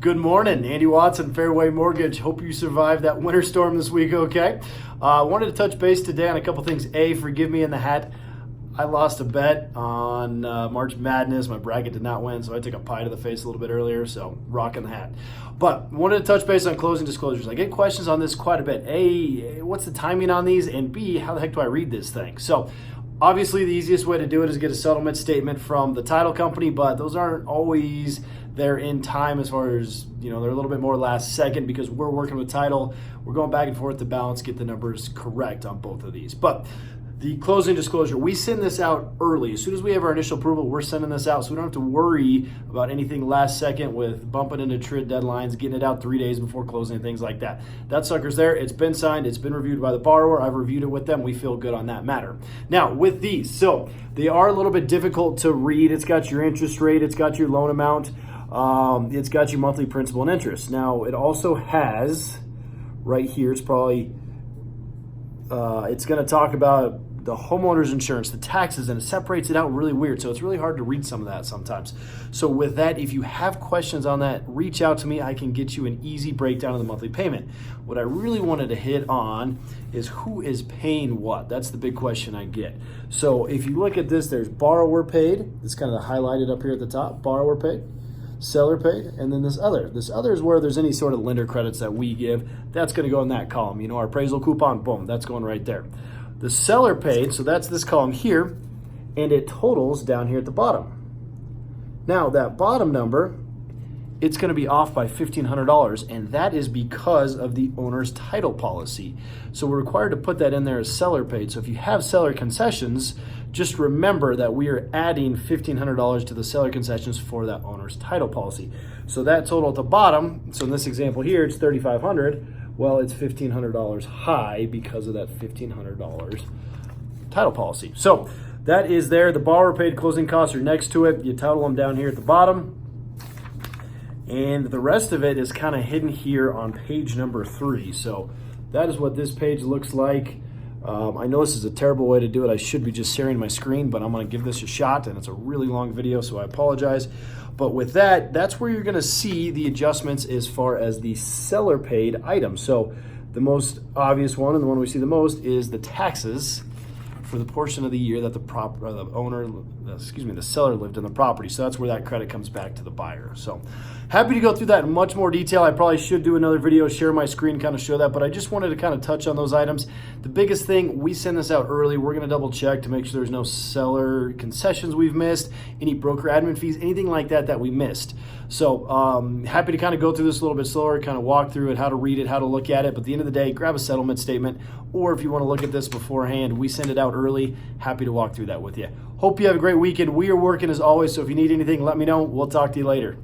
Good morning, Andy Watson, Fairway Mortgage. Hope you survived that winter storm this week, okay? I wanted to touch base today on a couple things. A, forgive me in the hat. I lost a bet on March Madness. My bracket did not win, so I took a pie to the face a little bit earlier, so rocking the hat. But wanted to touch base on closing disclosures. I get questions on this quite a bit. A, what's the timing on these? And B, how the heck do I read this thing? So obviously the easiest way to do it is get a settlement statement from the title company, but those aren't always there in time as far as, they're a little bit more last second because we're working with title. We're going back and forth to balance, get the numbers correct on both of these. But the closing disclosure, we send this out early. As soon as we have our initial approval, we're sending this out so we don't have to worry about anything last second with bumping into TRID deadlines, getting it out 3 days before closing, things like that. That sucker's there. It's been signed. It's been reviewed by the borrower. I've reviewed it with them. We feel good on that matter. Now, with these, so they are a little bit difficult to read. It's got your interest rate. It's got your loan amount. It's got your monthly principal and interest. Now, it also has, right here, it's probably, it's going to talk about the homeowner's insurance, the taxes, and it separates it out really weird. So it's really hard to read some of that sometimes. So with that, if you have questions on that, reach out to me. I can get you an easy breakdown of the monthly payment. What I really wanted to hit on is who is paying what. That's the big question I get. So if you look at this, there's borrower paid. It's kind of highlighted up here at the top, borrower paid, seller paid, and then this other. This other is where there's any sort of lender credits that we give. That's going to go in that column. Our appraisal coupon, boom, that's going right there. The seller paid, so that's this column here, and it totals down here at the bottom. Now, that bottom number, it's going to be off by $1,500, and that is because of the owner's title policy. So we're required to put that in there as seller paid. So if you have seller concessions, just remember that we are adding $1,500 to the seller concessions for that owner's title policy. So that total at the bottom, so in this example here, it's $3,500. Well, it's $1,500 high because of that $1,500 title policy. So that is there. The borrower paid closing costs are next to it. You total them down here at the bottom. And the rest of it is kind of hidden here on page number 3. So that is what this page looks like. I know this is a terrible way to do it. I should be just sharing my screen, but I'm going to give this a shot, and it's a really long video, so I apologize. But with that, that's where you're going to see the adjustments as far as the seller paid items. So the most obvious one, and the one we see the most, is the taxes for the portion of the year that the seller lived in the property. So that's where that credit comes back to the buyer. So happy to go through that in much more detail. I probably should do another video, share my screen, kind of show that, but I just wanted to kind of touch on those items. The biggest thing, we send this out early. We're going to double check to make sure there's no seller concessions we've missed, any broker admin fees, anything like that that we missed. So happy to kind of go through this a little bit slower, kind of walk through it, how to read it, how to look at it. But at the end of the day, grab a settlement statement, or if you want to look at this beforehand, we send it out early. Happy to walk through that with you. Hope you have a great weekend. We are working as always, so if you need anything, let me know. We'll talk to you later.